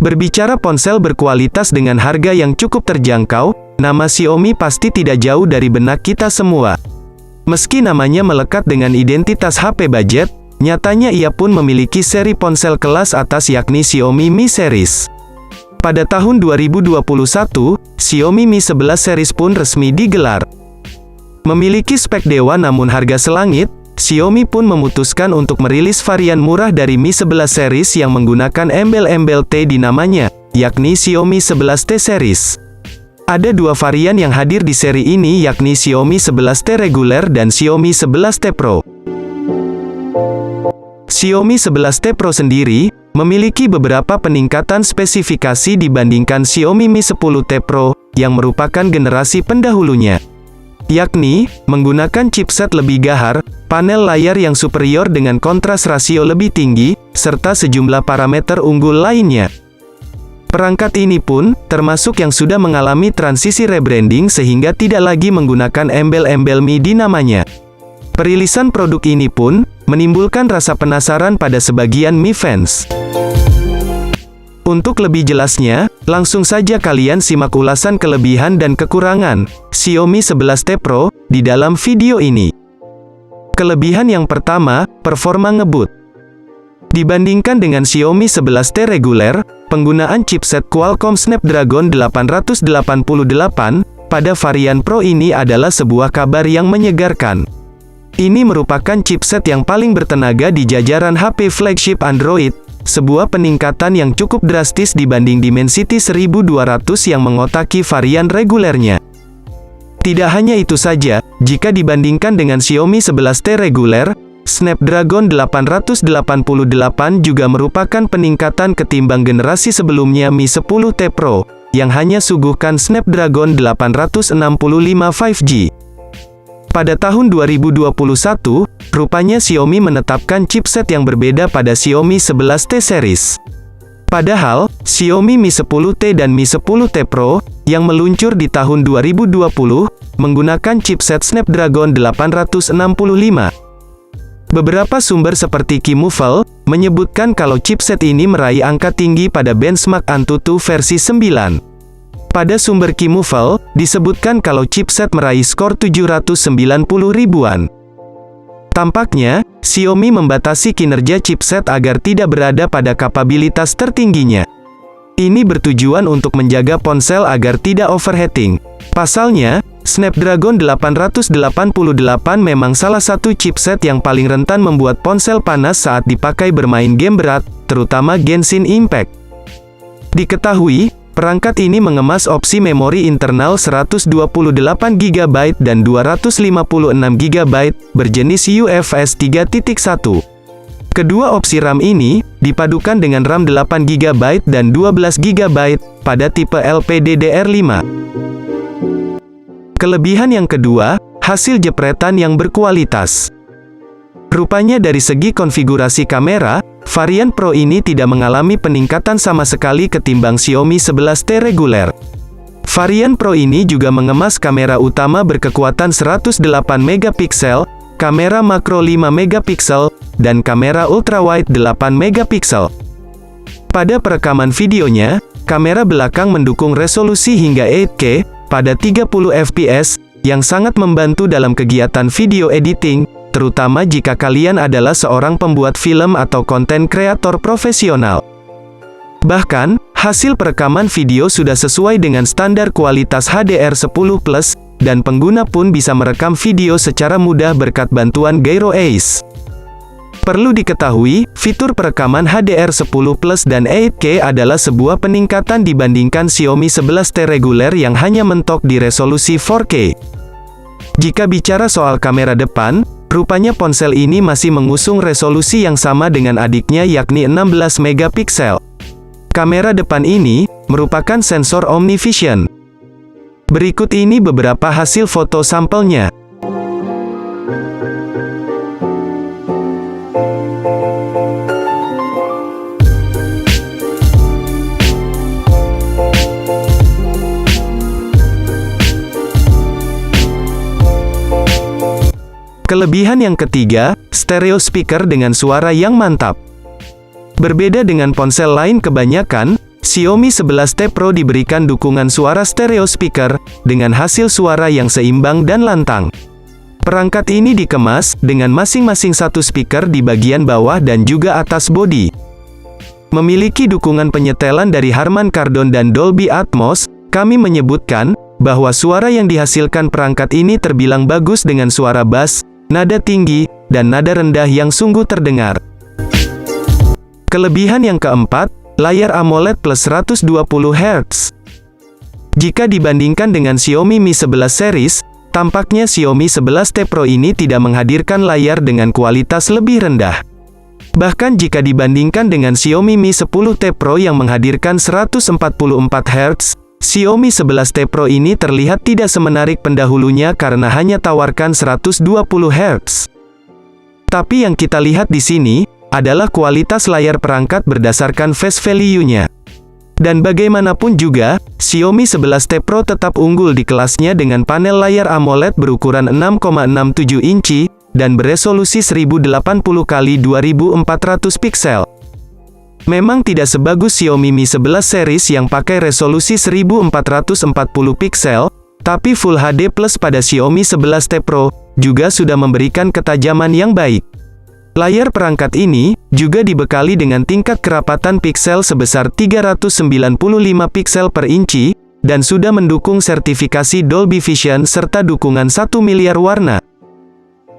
Berbicara ponsel berkualitas dengan harga yang cukup terjangkau, nama Xiaomi pasti tidak jauh dari benak kita semua. Meski namanya melekat dengan identitas HP budget, nyatanya ia pun memiliki seri ponsel kelas atas yakni Xiaomi Mi Series. Pada tahun 2021, Xiaomi Mi 11 series pun resmi digelar. Memiliki spek dewa namun harga selangit, Xiaomi pun memutuskan untuk merilis varian murah dari Mi 11 series yang menggunakan embel-embel T di namanya, yakni Xiaomi 11T series. Ada dua varian yang hadir di seri ini yakni Xiaomi 11T reguler dan Xiaomi 11T Pro. Xiaomi 11T Pro sendiri memiliki beberapa peningkatan spesifikasi dibandingkan Xiaomi Mi 10T Pro yang merupakan generasi pendahulunya, yakni menggunakan chipset lebih gahar, panel layar yang superior dengan kontras rasio lebih tinggi, serta sejumlah parameter unggul lainnya. Perangkat ini pun termasuk yang sudah mengalami transisi rebranding sehingga tidak lagi menggunakan embel-embel Mi di namanya. Perilisan produk ini pun menimbulkan rasa penasaran pada sebagian Mi fans. Untuk lebih jelasnya, langsung saja kalian simak ulasan kelebihan dan kekurangan Xiaomi 11T Pro di dalam video ini. Kelebihan yang pertama, performa ngebut. Dibandingkan dengan Xiaomi 11T reguler, penggunaan chipset Qualcomm Snapdragon 888 pada varian Pro ini adalah sebuah kabar yang menyegarkan. Ini merupakan chipset yang paling bertenaga di jajaran HP flagship Android, sebuah peningkatan yang cukup drastis dibanding Dimensity 1200 yang mengotaki varian regulernya. Tidak hanya itu saja, jika dibandingkan dengan Xiaomi 11T reguler, Snapdragon 888 juga merupakan peningkatan ketimbang generasi sebelumnya Mi 10T Pro, yang hanya suguhkan Snapdragon 865 5G. Pada tahun 2021, rupanya Xiaomi menetapkan chipset yang berbeda pada Xiaomi 11T series. Padahal, Xiaomi Mi 10T dan Mi 10T Pro, yang meluncur di tahun 2020, menggunakan chipset Snapdragon 865. Beberapa sumber seperti Qmufl menyebutkan kalau chipset ini meraih angka tinggi pada benchmark Antutu versi 9. Pada sumber Qmufl, disebutkan kalau chipset meraih skor 790 ribuan. Tampaknya, Xiaomi membatasi kinerja chipset agar tidak berada pada kapabilitas tertingginya. Ini bertujuan untuk menjaga ponsel agar tidak overheating. Pasalnya, Snapdragon 888 memang salah satu chipset yang paling rentan membuat ponsel panas saat dipakai bermain game berat, terutama Genshin Impact. Diketahui, perangkat ini mengemas opsi memori internal 128GB dan 256GB berjenis UFS 3.1. Kedua opsi RAM ini dipadukan dengan RAM 8GB dan 12GB pada tipe LPDDR5. Kelebihan yang kedua, hasil jepretan yang berkualitas. Rupanya dari segi konfigurasi kamera, varian Pro ini tidak mengalami peningkatan sama sekali ketimbang Xiaomi 11T reguler. Varian Pro ini juga mengemas kamera utama berkekuatan 108 MP, kamera makro 5 MP, dan kamera ultrawide 8 MP. Pada perekaman videonya, kamera belakang mendukung resolusi hingga 8K, pada 30 fps, yang sangat membantu dalam kegiatan video editing, terutama jika kalian adalah seorang pembuat film atau konten kreator profesional. Bahkan, hasil perekaman video sudah sesuai dengan standar kualitas HDR10+, dan pengguna pun bisa merekam video secara mudah berkat bantuan Gyro Ace. Perlu diketahui, fitur perekaman HDR10+ dan 8K adalah sebuah peningkatan dibandingkan Xiaomi 11T reguler yang hanya mentok di resolusi 4K. Jika bicara soal kamera depan, rupanya ponsel ini masih mengusung resolusi yang sama dengan adiknya yakni 16 MP. Kamera depan ini merupakan sensor OmniVision. Berikut ini beberapa hasil foto sampelnya. Kelebihan yang ketiga, stereo speaker dengan suara yang mantap. Berbeda dengan ponsel lain kebanyakan, Xiaomi 11T Pro diberikan dukungan suara stereo speaker, dengan hasil suara yang seimbang dan lantang. Perangkat ini dikemas, dengan masing-masing satu speaker di bagian bawah dan juga atas bodi. Memiliki dukungan penyetelan dari Harman Kardon dan Dolby Atmos, kami menyebutkan, bahwa suara yang dihasilkan perangkat ini terbilang bagus dengan suara bass, nada tinggi, dan nada rendah yang sungguh terdengar. Kelebihan yang keempat, layar AMOLED plus 120 Hz. Jika dibandingkan dengan Xiaomi Mi 11 series, tampaknya Xiaomi 11T Pro ini tidak menghadirkan layar dengan kualitas lebih rendah. Bahkan jika dibandingkan dengan Xiaomi Mi 10T Pro yang menghadirkan 144 Hz, Xiaomi 11T Pro ini terlihat tidak semenarik pendahulunya karena hanya tawarkan 120 Hz. Tapi yang kita lihat di sini adalah kualitas layar perangkat berdasarkan face value-nya. Dan bagaimanapun juga, Xiaomi 11T Pro tetap unggul di kelasnya dengan panel layar AMOLED berukuran 6,67 inci, dan beresolusi 1080x2400 piksel. Memang tidak sebagus Xiaomi Mi 11 series yang pakai resolusi 1440 piksel, tapi Full HD Plus pada Xiaomi 11T Pro juga sudah memberikan ketajaman yang baik. Layar perangkat ini juga dibekali dengan tingkat kerapatan piksel sebesar 395 piksel per inci, dan sudah mendukung sertifikasi Dolby Vision serta dukungan 1 miliar warna.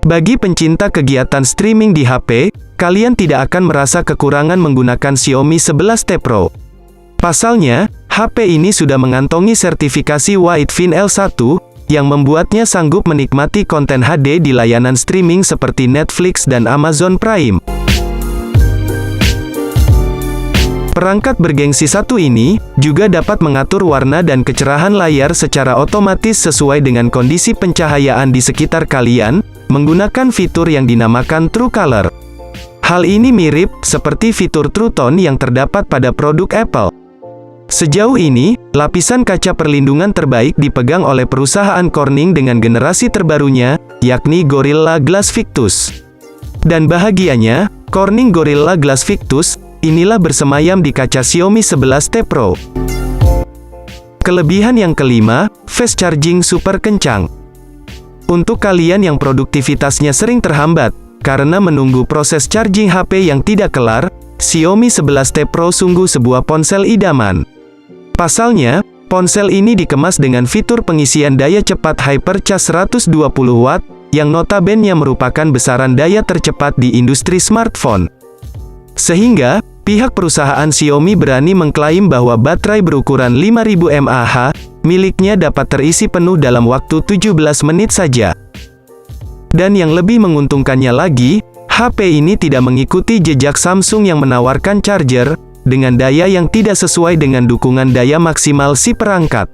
Bagi pencinta kegiatan streaming di HP, kalian tidak akan merasa kekurangan menggunakan Xiaomi 11T Pro. Pasalnya, HP ini sudah mengantongi sertifikasi Wideview L1, yang membuatnya sanggup menikmati konten HD di layanan streaming seperti Netflix dan Amazon Prime. Perangkat bergengsi satu ini juga dapat mengatur warna dan kecerahan layar secara otomatis sesuai dengan kondisi pencahayaan di sekitar kalian, menggunakan fitur yang dinamakan True Color. Hal ini mirip seperti fitur True Tone yang terdapat pada produk Apple. Sejauh ini, lapisan kaca perlindungan terbaik dipegang oleh perusahaan Corning dengan generasi terbarunya, yakni Gorilla Glass Victus. Dan bahagianya, Corning Gorilla Glass Victus, inilah bersemayam di kaca Xiaomi 11T Pro. Kelebihan yang kelima, fast charging super kencang. Untuk kalian yang produktivitasnya sering terhambat, karena menunggu proses charging HP yang tidak kelar, Xiaomi 11T Pro sungguh sebuah ponsel idaman. Pasalnya, ponsel ini dikemas dengan fitur pengisian daya cepat Hypercharge 120 Watt, yang notabene merupakan besaran daya tercepat di industri smartphone. Sehingga, pihak perusahaan Xiaomi berani mengklaim bahwa baterai berukuran 5000 mAh, miliknya dapat terisi penuh dalam waktu 17 menit saja. Dan yang lebih menguntungkannya lagi, HP ini tidak mengikuti jejak Samsung yang menawarkan charger dengan daya yang tidak sesuai dengan dukungan daya maksimal si perangkat.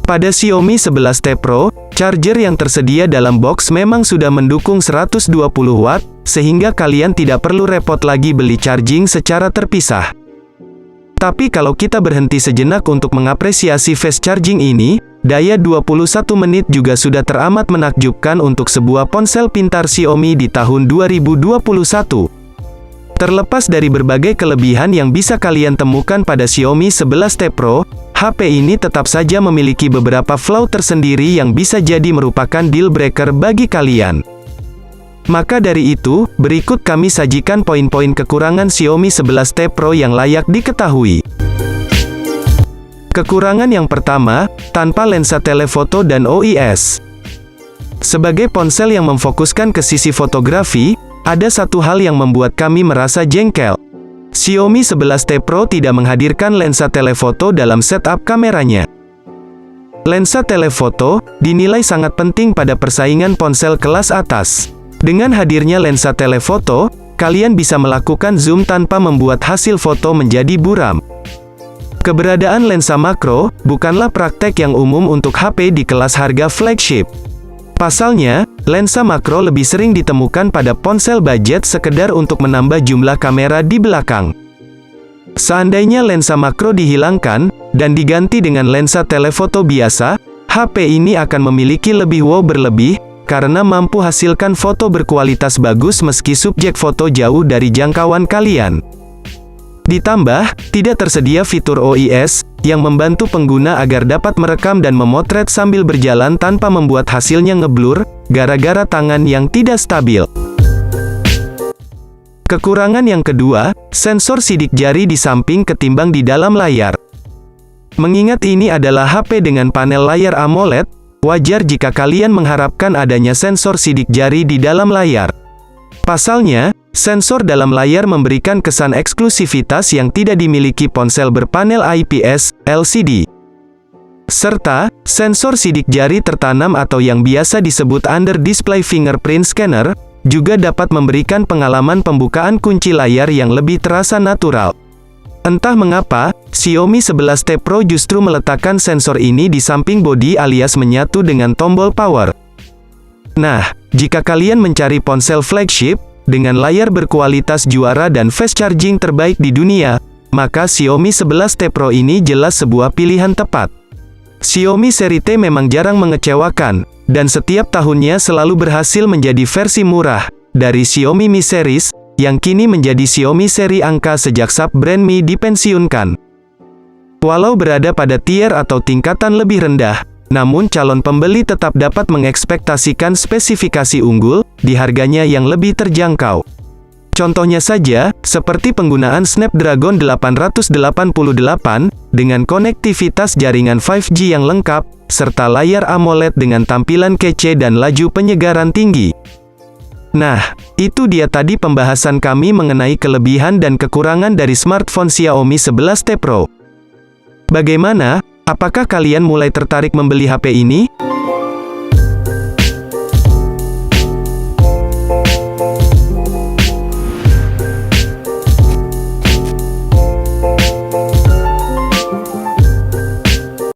Pada Xiaomi 11T Pro, charger yang tersedia dalam box memang sudah mendukung 120 Watt, sehingga kalian tidak perlu repot lagi beli charging secara terpisah. Tapi kalau kita berhenti sejenak untuk mengapresiasi fast charging ini, daya 21 menit juga sudah teramat menakjubkan untuk sebuah ponsel pintar Xiaomi di tahun 2021. Terlepas dari berbagai kelebihan yang bisa kalian temukan pada Xiaomi 11T Pro, HP ini tetap saja memiliki beberapa flaw tersendiri yang bisa jadi merupakan deal breaker bagi kalian. Maka dari itu, berikut kami sajikan poin-poin kekurangan Xiaomi 11T Pro yang layak diketahui. Kekurangan yang pertama, tanpa lensa telefoto dan OIS. Sebagai ponsel yang memfokuskan ke sisi fotografi, ada satu hal yang membuat kami merasa jengkel. Xiaomi 11T Pro tidak menghadirkan lensa telefoto dalam setup kameranya. Lensa telefoto dinilai sangat penting pada persaingan ponsel kelas atas. Dengan hadirnya lensa telefoto, kalian bisa melakukan zoom tanpa membuat hasil foto menjadi buram. Keberadaan lensa makro bukanlah praktek yang umum untuk HP di kelas harga flagship. Pasalnya, lensa makro lebih sering ditemukan pada ponsel budget sekedar untuk menambah jumlah kamera di belakang. Seandainya lensa makro dihilangkan, dan diganti dengan lensa telefoto biasa, HP ini akan memiliki lebih wow berlebih, karena mampu hasilkan foto berkualitas bagus meski subjek foto jauh dari jangkauan kalian. Ditambah, tidak tersedia fitur OIS, yang membantu pengguna agar dapat merekam dan memotret sambil berjalan tanpa membuat hasilnya ngeblur, gara-gara tangan yang tidak stabil. Kekurangan yang kedua, sensor sidik jari di samping ketimbang di dalam layar. Mengingat ini adalah HP dengan panel layar AMOLED, wajar jika kalian mengharapkan adanya sensor sidik jari di dalam layar. Pasalnya, sensor dalam layar memberikan kesan eksklusivitas yang tidak dimiliki ponsel berpanel IPS LCD. Serta, sensor sidik jari tertanam atau yang biasa disebut Under Display Fingerprint Scanner, juga dapat memberikan pengalaman pembukaan kunci layar yang lebih terasa natural. Entah mengapa, Xiaomi 11T Pro justru meletakkan sensor ini di samping bodi alias menyatu dengan tombol power. Nah, jika kalian mencari ponsel flagship, dengan layar berkualitas juara dan fast charging terbaik di dunia, maka Xiaomi 11T Pro ini jelas sebuah pilihan tepat. Xiaomi seri T memang jarang mengecewakan, dan setiap tahunnya selalu berhasil menjadi versi murah dari Xiaomi Mi Series, yang kini menjadi Xiaomi seri angka sejak sub-brand Mi dipensiunkan. Walau berada pada tier atau tingkatan lebih rendah, namun calon pembeli tetap dapat mengekspektasikan spesifikasi unggul, di harganya yang lebih terjangkau. Contohnya saja, seperti penggunaan Snapdragon 888, dengan konektivitas jaringan 5G yang lengkap, serta layar AMOLED dengan tampilan kece dan laju penyegaran tinggi. Nah, itu dia tadi pembahasan kami mengenai kelebihan dan kekurangan dari smartphone Xiaomi 11T Pro. Bagaimana? Apakah kalian mulai tertarik membeli HP ini?